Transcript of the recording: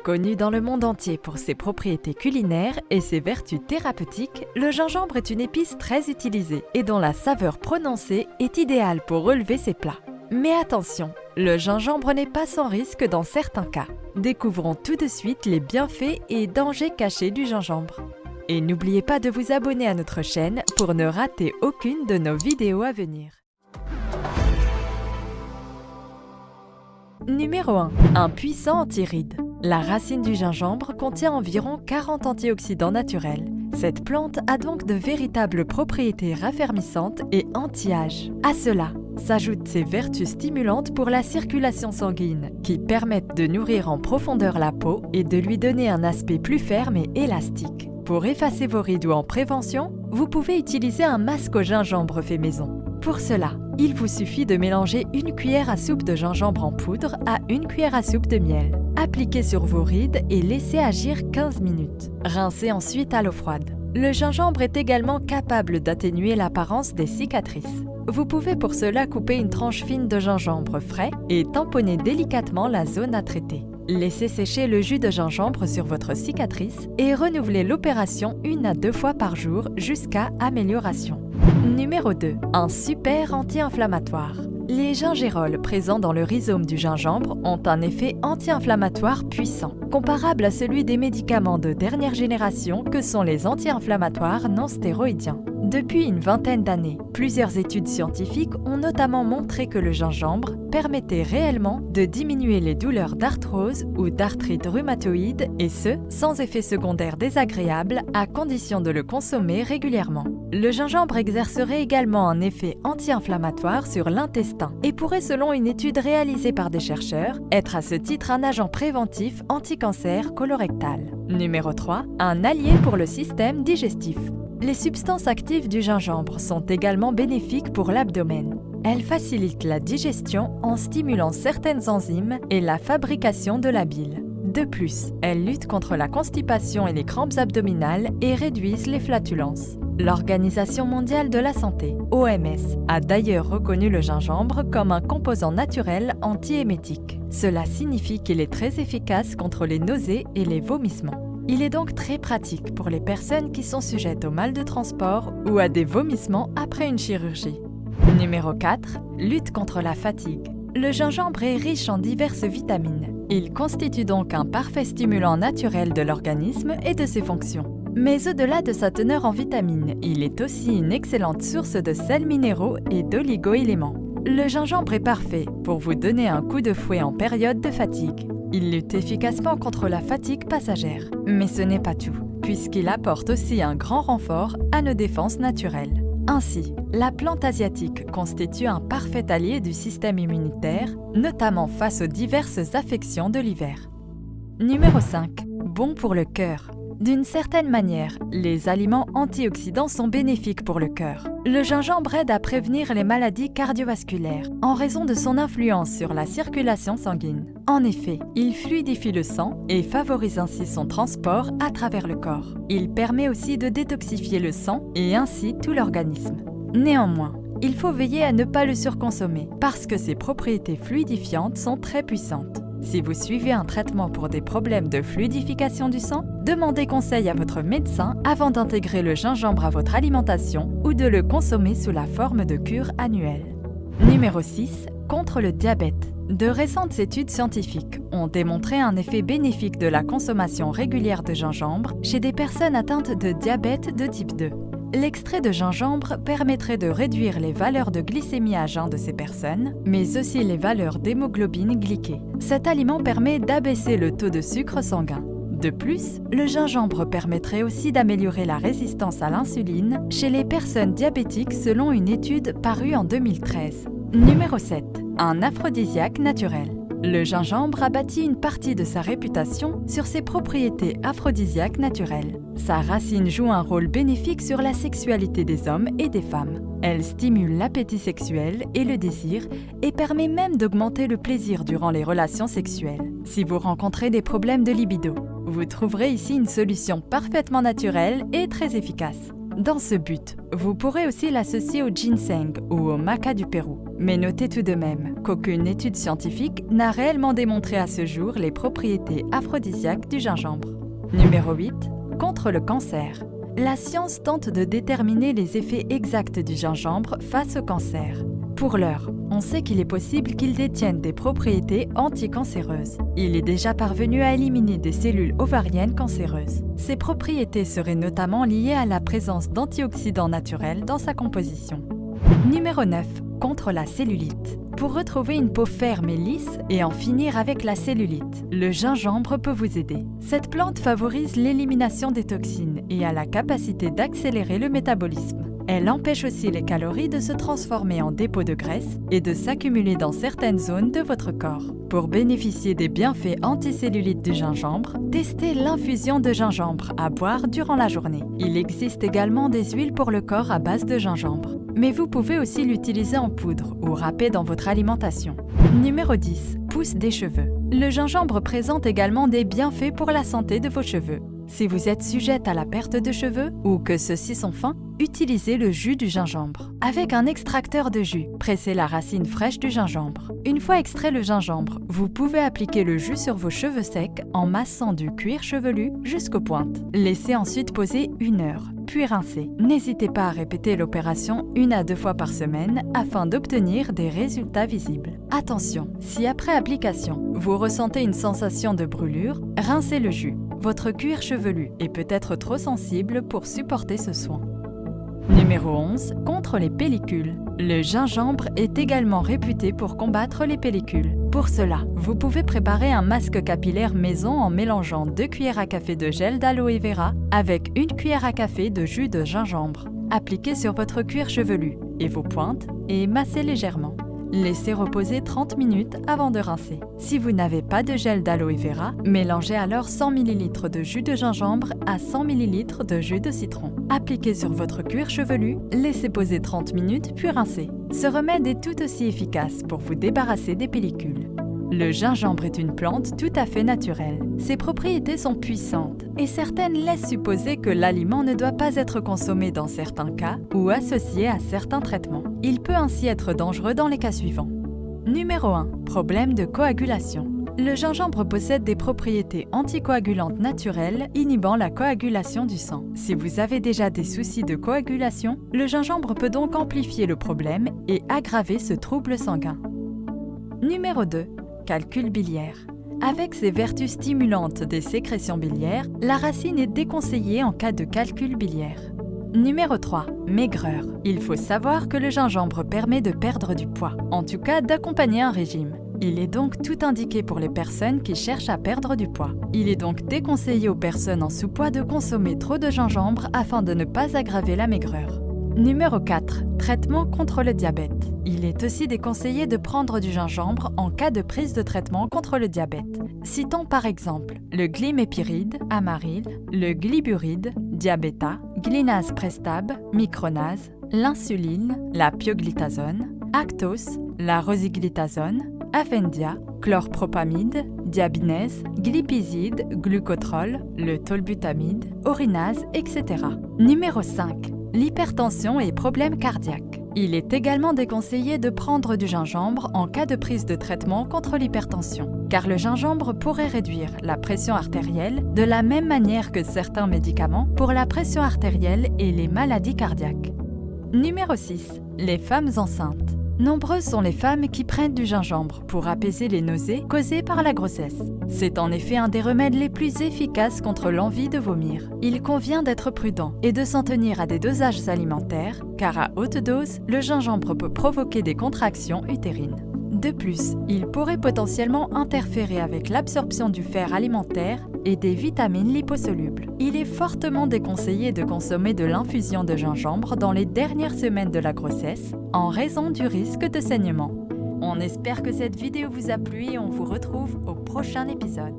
Connu dans le monde entier pour ses propriétés culinaires et ses vertus thérapeutiques, le gingembre est une épice très utilisée et dont la saveur prononcée est idéale pour relever ses plats. Mais attention, le gingembre n'est pas sans risque dans certains cas. Découvrons tout de suite les bienfaits et dangers cachés du gingembre. Et n'oubliez pas de vous abonner à notre chaîne pour ne rater aucune de nos vidéos à venir. Numéro 1. Un puissant anti-rides. La racine du gingembre contient environ 40 antioxydants naturels. Cette plante a donc de véritables propriétés raffermissantes et anti-âge. À cela s'ajoutent ses vertus stimulantes pour la circulation sanguine, qui permettent de nourrir en profondeur la peau et de lui donner un aspect plus ferme et élastique. Pour effacer vos rides ou en prévention, vous pouvez utiliser un masque au gingembre fait maison. Pour cela, il vous suffit de mélanger une cuillère à soupe de gingembre en poudre à une cuillère à soupe de miel. Appliquez sur vos rides et laissez agir 15 minutes. Rincez ensuite à l'eau froide. Le gingembre est également capable d'atténuer l'apparence des cicatrices. Vous pouvez pour cela couper une tranche fine de gingembre frais et tamponner délicatement la zone à traiter. Laissez sécher le jus de gingembre sur votre cicatrice et renouvelez l'opération 1 à 2 fois par jour jusqu'à amélioration. Numéro 2. Un super anti-inflammatoire. Les gingérols présents dans le rhizome du gingembre ont un effet anti-inflammatoire puissant, comparable à celui des médicaments de dernière génération que sont les anti-inflammatoires non stéroïdiens. Depuis une vingtaine d'années, plusieurs études scientifiques ont notamment montré que le gingembre permettait réellement de diminuer les douleurs d'arthrose ou d'arthrite rhumatoïde, et ce, sans effet secondaire désagréable, à condition de le consommer régulièrement. Le gingembre exercerait également un effet anti-inflammatoire sur l'intestin et pourrait, selon une étude réalisée par des chercheurs, être à ce titre un agent préventif anti-cancer colorectal. Numéro 3. Un allié pour le système digestif. Les substances actives du gingembre sont également bénéfiques pour l'abdomen. Elles facilitent la digestion en stimulant certaines enzymes et la fabrication de la bile. De plus, elles luttent contre la constipation et les crampes abdominales et réduisent les flatulences. L'Organisation mondiale de la santé, OMS, a d'ailleurs reconnu le gingembre comme un composant naturel antiémétique. Cela signifie qu'il est très efficace contre les nausées et les vomissements. Il est donc très pratique pour les personnes qui sont sujettes au mal de transport ou à des vomissements après une chirurgie. Numéro 4. Lutte contre la fatigue. Le gingembre est riche en diverses vitamines. Il constitue donc un parfait stimulant naturel de l'organisme et de ses fonctions. Mais au-delà de sa teneur en vitamines, il est aussi une excellente source de sels minéraux et d'oligo-éléments. Le gingembre est parfait pour vous donner un coup de fouet en période de fatigue. Il lutte efficacement contre la fatigue passagère. Mais ce n'est pas tout, puisqu'il apporte aussi un grand renfort à nos défenses naturelles. Ainsi, la plante asiatique constitue un parfait allié du système immunitaire, notamment face aux diverses affections de l'hiver. Numéro 5. Bon pour le cœur. D'une certaine manière, les aliments antioxydants sont bénéfiques pour le cœur. Le gingembre aide à prévenir les maladies cardiovasculaires en raison de son influence sur la circulation sanguine. En effet, il fluidifie le sang et favorise ainsi son transport à travers le corps. Il permet aussi de détoxifier le sang et ainsi tout l'organisme. Néanmoins, il faut veiller à ne pas le surconsommer parce que ses propriétés fluidifiantes sont très puissantes. Si vous suivez un traitement pour des problèmes de fluidification du sang, demandez conseil à votre médecin avant d'intégrer le gingembre à votre alimentation ou de le consommer sous la forme de cure annuelle. Numéro 6. Contre le diabète. De récentes études scientifiques ont démontré un effet bénéfique de la consommation régulière de gingembre chez des personnes atteintes de diabète de type 2. L'extrait de gingembre permettrait de réduire les valeurs de glycémie à jeun de ces personnes, mais aussi les valeurs d'hémoglobine glyquée. Cet aliment permet d'abaisser le taux de sucre sanguin. De plus, le gingembre permettrait aussi d'améliorer la résistance à l'insuline chez les personnes diabétiques selon une étude parue en 2013. Numéro 7. Un aphrodisiaque naturel. Le gingembre a bâti une partie de sa réputation sur ses propriétés aphrodisiaques naturelles. Sa racine joue un rôle bénéfique sur la sexualité des hommes et des femmes. Elle stimule l'appétit sexuel et le désir et permet même d'augmenter le plaisir durant les relations sexuelles. Si vous rencontrez des problèmes de libido, vous trouverez ici une solution parfaitement naturelle et très efficace. Dans ce but, vous pourrez aussi l'associer au ginseng ou au maca du Pérou. Mais notez tout de même qu'aucune étude scientifique n'a réellement démontré à ce jour les propriétés aphrodisiaques du gingembre. Numéro 8. Contre le cancer. La science tente de déterminer les effets exacts du gingembre face au cancer. Pour l'heure, on sait qu'il est possible qu'il détienne des propriétés anticancéreuses. Il est déjà parvenu à éliminer des cellules ovariennes cancéreuses. Ces propriétés seraient notamment liées à la présence d'antioxydants naturels dans sa composition. Numéro 9. Contre la cellulite. Pour retrouver une peau ferme et lisse et en finir avec la cellulite, le gingembre peut vous aider. Cette plante favorise l'élimination des toxines et a la capacité d'accélérer le métabolisme. Elle empêche aussi les calories de se transformer en dépôts de graisse et de s'accumuler dans certaines zones de votre corps. Pour bénéficier des bienfaits anticellulites du gingembre, testez l'infusion de gingembre à boire durant la journée. Il existe également des huiles pour le corps à base de gingembre. Mais vous pouvez aussi l'utiliser en poudre ou râpé dans votre alimentation. Numéro 10. Pousse des cheveux. Le gingembre présente également des bienfaits pour la santé de vos cheveux. Si vous êtes sujette à la perte de cheveux ou que ceux-ci sont fins, utilisez le jus du gingembre. Avec un extracteur de jus, pressez la racine fraîche du gingembre. Une fois extrait le gingembre, vous pouvez appliquer le jus sur vos cheveux secs en massant du cuir chevelu jusqu'aux pointes. Laissez ensuite poser 1 heure, puis rincez. N'hésitez pas à répéter l'opération 1 à 2 fois par semaine afin d'obtenir des résultats visibles. Attention, si après application, vous ressentez une sensation de brûlure, rincez le jus. Votre cuir chevelu est peut-être trop sensible pour supporter ce soin. Numéro 11. Contre les pellicules. Le gingembre est également réputé pour combattre les pellicules. Pour cela, vous pouvez préparer un masque capillaire maison en mélangeant 2 cuillères à café de gel d'aloe vera avec 1 cuillère à café de jus de gingembre. Appliquez sur votre cuir chevelu et vos pointes et massez légèrement. Laissez reposer 30 minutes avant de rincer. Si vous n'avez pas de gel d'aloe vera, mélangez alors 100 ml de jus de gingembre à 100 ml de jus de citron. Appliquez sur votre cuir chevelu, laissez poser 30 minutes puis rincez. Ce remède est tout aussi efficace pour vous débarrasser des pellicules. Le gingembre est une plante tout à fait naturelle. Ses propriétés sont puissantes et certaines laissent supposer que l'aliment ne doit pas être consommé dans certains cas ou associé à certains traitements. Il peut ainsi être dangereux dans les cas suivants. Numéro 1. Problème de coagulation. Le gingembre possède des propriétés anticoagulantes naturelles inhibant la coagulation du sang. Si vous avez déjà des soucis de coagulation, le gingembre peut donc amplifier le problème et aggraver ce trouble sanguin. Numéro 2. Calcul biliaire. Avec ses vertus stimulantes des sécrétions biliaires, la racine est déconseillée en cas de calcul biliaire. Numéro 3. Maigreur. Il faut savoir que le gingembre permet de perdre du poids, en tout cas d'accompagner un régime. Il est donc tout indiqué pour les personnes qui cherchent à perdre du poids. Il est donc déconseillé aux personnes en sous-poids de consommer trop de gingembre afin de ne pas aggraver la maigreur. Numéro 4. Traitement contre le diabète. Il est aussi déconseillé de prendre du gingembre en cas de prise de traitement contre le diabète. Citons par exemple le glimépiride, Amaryl, le gliburide, Diabeta, Glinase Prestab, Micronase, l'insuline, la pioglitazone, Actos, la rosiglitazone, Afendia, chlorpropamide, diabinèse, glipizide, glucotrol, le tolbutamide, orinase, etc. Numéro 5. L'hypertension et problèmes cardiaques. Il est également déconseillé de prendre du gingembre en cas de prise de traitement contre l'hypertension, car le gingembre pourrait réduire la pression artérielle de la même manière que certains médicaments pour la pression artérielle et les maladies cardiaques. Numéro 6. Les femmes enceintes. Nombreuses sont les femmes qui prennent du gingembre pour apaiser les nausées causées par la grossesse. C'est en effet un des remèdes les plus efficaces contre l'envie de vomir. Il convient d'être prudent et de s'en tenir à des dosages alimentaires, car à haute dose, le gingembre peut provoquer des contractions utérines. De plus, il pourrait potentiellement interférer avec l'absorption du fer alimentaire et des vitamines liposolubles. Il est fortement déconseillé de consommer de l'infusion de gingembre dans les dernières semaines de la grossesse en raison du risque de saignement. On espère que cette vidéo vous a plu et on vous retrouve au prochain épisode.